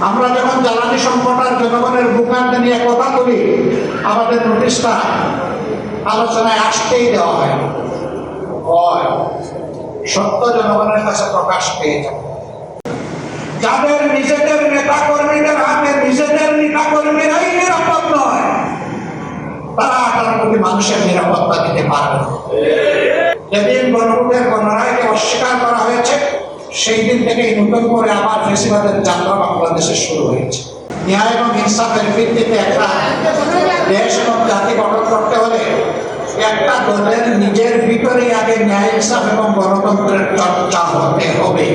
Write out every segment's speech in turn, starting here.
আমরা যখন জ্বালানি সংকট আর জনগণের ভোগান্তি নিয়ে কথা বলি, আমাদের নোটিশটা আলোচনায় আসতেই দেওয়া হয়। সত্য জনগণের কাছে প্রকাশ পেয়ে যাবে। যাদের নিজেদের নেতা কর্মীদের হাতে নিজেদের নেতা কর্মীরাই নিরাপদ নয়, তারা 18 কোটি মানুষের নিরাপত্তা দিতে পারবে না। যেদিন গণভোটের গণরায়কে অস্বীকার করা হয়েছে, সেই দিন থেকেই নতুন করে আবার ফেসিবাদের যাত্রা বাংলাদেশে শুরু হয়েছে। ন্যায় এবং ইনসাফের ভিত্তিতে একটা দেশ এবং জাতি গঠন করতে হলে একটা দলের নিজের ভিতরে আগে ন্যায় ইনসাফ এবং গণতন্ত্রের চর্চা হতে হবে।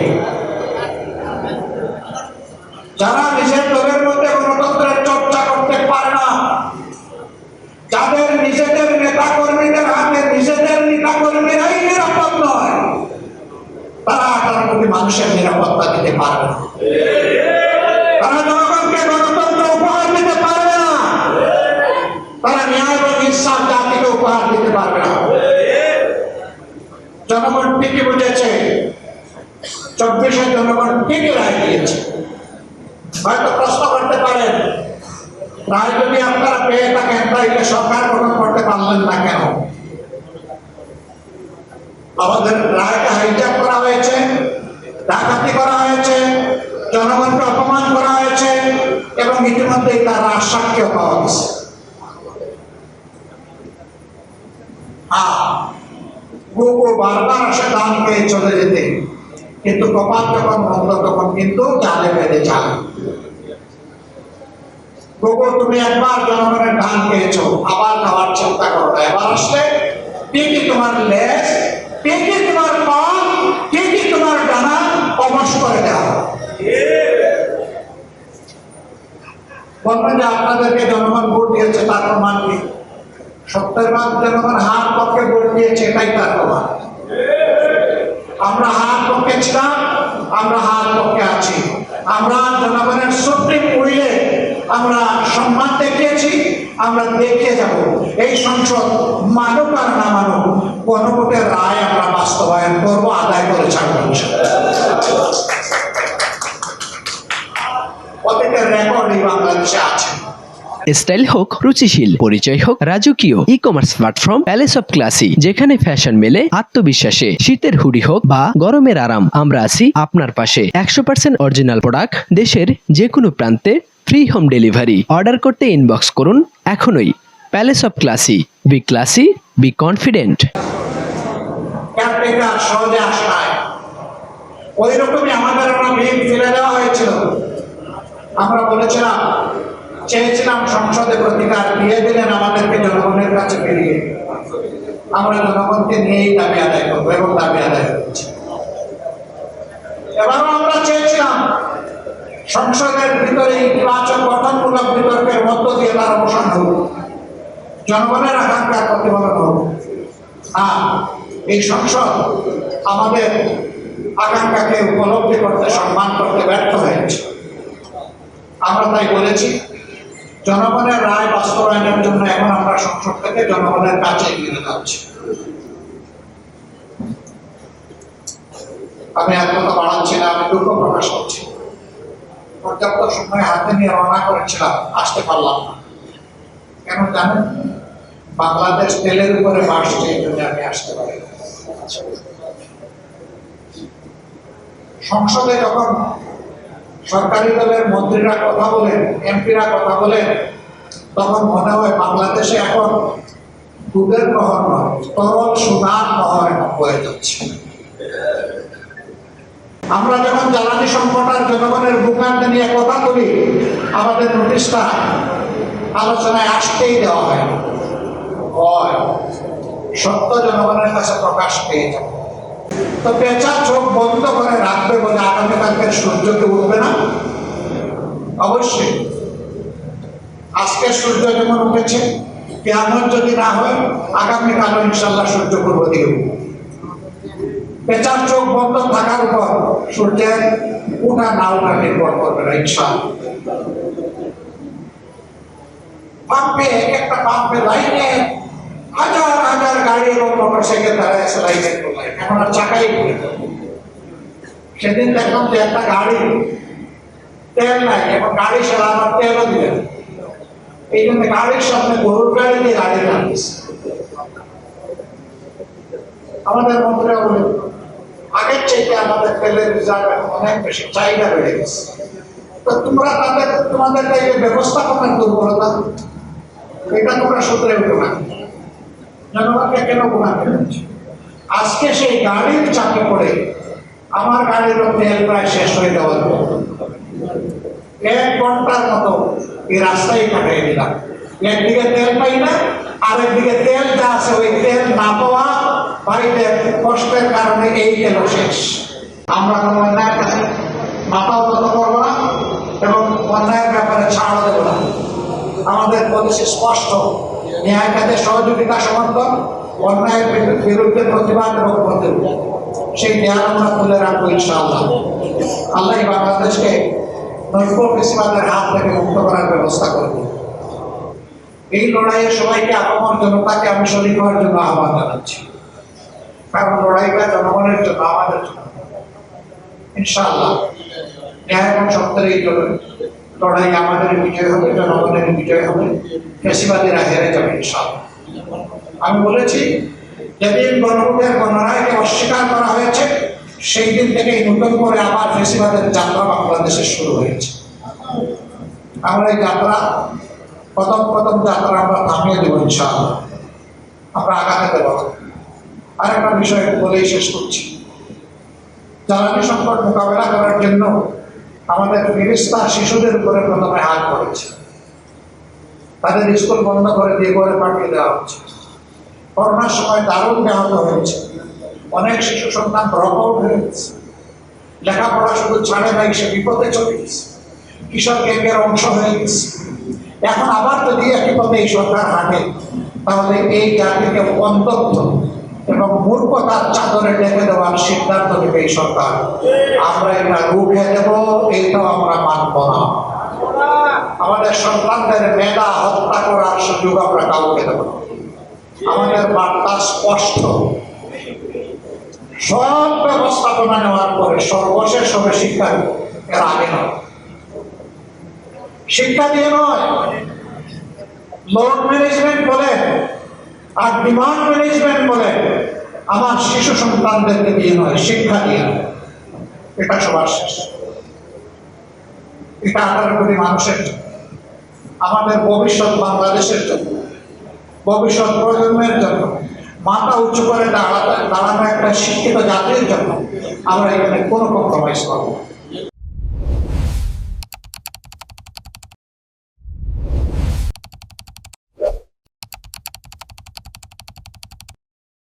যারা নিজের দলের মধ্যে গণতন্ত্রের চর্চা করতে পারে না, যাদের নিজেদের নেতা কর্মীদের হাতে নিজেদের নেতা কর্মীরাই নিরাপদ নয়, তারা 18 কোটি মানুষের নিরাপত্তা দিতে পারবে না। তারা জনগণকে গণতন্ত্র উপহার দিতে পারবে না। তারা ন্যায় এবং ইনসাফ জাতিকে উপহার দিতে পারবে না। জনগণ ঠিকই বুঝেছে, 24-এ জনগণ ঠিকই রায় দিয়েছে। হয়তো প্রশ্ন করতে পারেন, রায় যদি আপনারা পেয়ে থাকেন তাহলে সরকার গঠন করতে পারলেন না কেন? আমাদের রায়টা হাইজ্যাক করা হয়েছে, ডাকাতি করা হয়েছে, জনগণকে অপমান করা হয়েছে এবং ইতিমধ্যেই তার সাক্ষ্য পাওয়া গেছে। বারবার আসে দান পেয়ে চলে যেতে, কিন্তু কপাল যখন বন্ধ তখন কিন্তু জালে বেঁধে যায়। তুমি একবার জনগণের ধান পেয়েছো, আবার খাওয়ার চিন্তা করো না। এবার আসলে ঠিকই তোমার লেজ, ঠিকই তোমার পা, ঠিকই তোমার ডানা অবশ করে দেওয়া। বলবেন যে আপনাদেরকে জনগণ ভোট দিয়েছে, তার প্রমাণ কি? 70% জনগণ হার পক্ষে ভোট দিয়েছে, এটাই তার প্রমাণ। আমরা হার পক্ষে ছিলাম, আমরা হার পক্ষে আছি। আমরা জনগণের সুপ্রিম উইলে আমরা সম্মান দেখিয়েছি, আমরা দেখিয়ে যাব। এই সংসদ মানুক আর না মানুক, গণভোটের রায় আমরা বাস্তবায়ন করবো, আদায় করে ছাড়বো। অতীতের রেকর্ড এই বাংলাদেশে আছে। স্টাইল হোক রুচিশীল, পরিচয় হোক রাজকীয়, e commerce platform palace of classy, যেখানে ফ্যাশন মেলে আত্মবিশ্বাসে। শীতের হুডি হোক বা গরমের আরাম, আমরা আছি আপনার পাশে। 100% অরিজিনাল প্রোডাক্ট, দেশের যে কোনো প্রান্তে ফ্রি হোম ডেলিভারি। অর্ডার করতে ইনবক্স করুন এখনই। Palace of classy, B classy, be confident. সহজে আসায় ওই রকমই আমাদের ভিড় ফেলে দেওয়া হয়েছিল। আমরা বলেছিলাম, চেয়েছিলাম সংসদে প্রতিকার, দিয়ে দিলেন আমাদেরকে জনগণের কাছে ফিরিয়ে। আমরা জনগণকে নিয়েই দাবি আদায় করবো এবং দাবি আদায় করছি। এবারও আমরা চেয়েছিলাম সংসদের ভিতরে ইতিবাচক গঠনমূলক বিতর্কের মধ্য দিয়ে তার অবসান হোক, জনগণের আকাঙ্ক্ষা প্রতিফলন হোক। এই সংসদ আমাদের আকাঙ্ক্ষাকে উপলব্ধি করতে, সম্মান করতে ব্যর্থ হয়েছে। আমরা তাই বলেছি, জনগণের রায় বাস্তবায়নের জন্য এখন আমরা সংসদ থেকে জনগণের কাছে এগিয়ে যাচ্ছি। আমি আর কথা বাড়াচ্ছি না, আমি দুঃখ প্রকাশ করছি। পর্যাপ্ত সময় হাতে নিয়ে রওনা করেছিলাম, আসতে পারলাম না। কেন জানেন? বাংলাদেশ তেলের উপরে বাড়ছে, এই জন্য আমি আসতে পারি। সংসদে যখন সরকারি দলের মন্ত্রীরা কথা বলেন, এমপিরা কথা বলেন, তখন মনে হয় বাংলাদেশে এখন দুধের নহর নয়, তরল সুধার নহর বয়ে যাচ্ছে। আমরা যখন জ্বালানি সংকট আর জনগণের ভোগান্তি নিয়ে কথা বলি, আমাদের নোটিশটা আলোচনায় আসতেই দেওয়া হয়। সত্য জনগণের কাছে প্রকাশ পেয়ে যাবে। তো পেঁচা চোখ বন্ধ করে রাখবে বলে আগামীকালকে সূর্যকে উঠবে না? অবশ্যই। আজকে সূর্য যেমন উঠেছে, কিয়ামত যদি না হয় আগামীকাল ইনশাল্লাহ সূর্য পূর্ব দিকে উঠবে। পেঁচার চোখ বন্ধ থাকার উপর সূর্যের উঠা না উঠা নির্ভর করবে না ইনশাল্লাহ। পাম্পে, একটা পাম্পে লাইনে হাজার হাজার গাড়ি এবং মোটরসাইকেল দ্বারা এসে লাইনে করলে এখন আর চাকাই ঘুরে। সেদিন দেখলাম যে একটা গাড়ি তেল নাই, এখন গাড়ি চালানোর তেলও দিলেন। এই জন্য গাড়ির সামনে গরুর গাড়ি দিয়ে গাড়ি নামিয়েছে। আমাদের মন্ত্রীরা বলে আগের চাইতে আমাদের তেলের রিজার্ভ এখন অনেক বেশি, চাহিদা বেড়ে গেছে। তো তোমরা তোমাদের ব্যবস্থাপনার দুর্বলতা, এটা তোমরা সূত্রে উঠো না, জনগণকে কেন গুণা ফেলেছে? আজকে সেই গাড়ির চাপে পড়ে আমার গাড়িরও তেল প্রায় শেষ হয়ে যাওয়ার 1 ঘন্টার মতো এই রাস্তায় কাটিয়ে দিলাম। একদিকে তেল পাই না, আরেকদিকে তেল যা আছে ওই তেল না পাওয়া, বাড়িতে কষ্টের কারণে এই তেল শেষ। আমরা কোনো অন্যায়ের কাছে মাথাও নত করবো না এবং অন্যায়ের ব্যাপারে ছাড়ও দেবো না। আমাদের পলিসি স্পষ্ট, ন্যায় কাজে সহযোগিতা সমর্থন, অন্যায়ের বিরুদ্ধে প্রতিবাদ এবং প্রতিরোধ। সেই ন্যায় আমরা তুলে রাখবো ইনশাআল্লাহ। আল্লাহ বাংলাদেশকে নৈব ফেসিবাদের হাত থেকে মুক্ত করার ব্যবস্থা করবে। এই লড়াইয়ে সবাইকে আপন জনতাকে আমি শরীক হওয়ার জন্য আহ্বান জানাচ্ছি, কারণ লড়াইটা জনগণের জন্য, আমাদের জন্য। ইনশাআল্লাহ ন্যায় এবং সত্যের এই লড়াই আমাদের বিজয় হবে, জনগণের বিজয় হবে, ফেসিবাদীরা হেরে যাবে ইনশাআল্লাহ। আমি বলেছি যেদিন গণভোটের গণরায়কে অস্বীকার করা হয়েছে সেই দিন থেকেই নতুন করে আবার ফেসিবাদের যাত্রা বাংলাদেশে শুরু হয়েছে। আমরা এই যাত্রা প্রথম যাত্রা আমরা থামিয়ে দেবো ইনশাআল্লাহ, আমরা আগাতে দেব। আরেকটা বিষয় বলেই শেষ করছি, জ্বালানি সংকট মোকাবেলা করার জন্য আমাদের ফেরেশতা শিশুদের উপরে প্রথমে হাত করেছে, তাদের স্কুল বন্ধ করে দিয়ে করে পাঠিয়ে দেওয়া হচ্ছে। করোনার সময় দারুণ ব্যাহত হয়েছে, অনেক শিশু সন্তান ড্রপ আউট হয়ে গেছে, লেখাপড়া শুধু ছাড়ে নাই, সে বিপদে চলে গেছে, কিশোর গ্যাংয়ের অংশ হয়ে গেছে। এখন আবার যদি একই পথে এই সরকার হাঁটে, তাহলে এই জাতিকে অন্তত এবং মূর্খতার চাদরে ডেকে দেওয়ার সিদ্ধান্ত নেবে এই সরকার। আমরা এটা রুখে দেব, এইটাও আমরা মানব না। আমাদের সন্তানদের মেধা হত্যা করার সুযোগ আমরা কাউকে দেব না। আমাদের বার্তা স্পষ্ট, সব ব্যবস্থাপনা নেওয়ার পরে সর্বশেষ হবে শিক্ষা, এর আগে নয়। শিক্ষা দিয়ে নয়, লোড ম্যানেজমেন্ট বলে আর ডিমান্ড ম্যানেজমেন্ট বলে আমার শিশু সন্তানদেরকে দিয়ে নয়, শিক্ষা দিয়ে নয়। এটা সবার শেষ। এটা 18 কোটি মানুষের জন্য, আমাদের ভবিষ্যৎ বাংলাদেশের জন্য, ভবিষ্যৎ প্রজন্মের জন্য, মাথা উঁচু করে দাঁড়ানো একটা শিক্ষিত জাতির জন্য আমরা এখানে কোনো কম্প্রোমাইজ করবো না।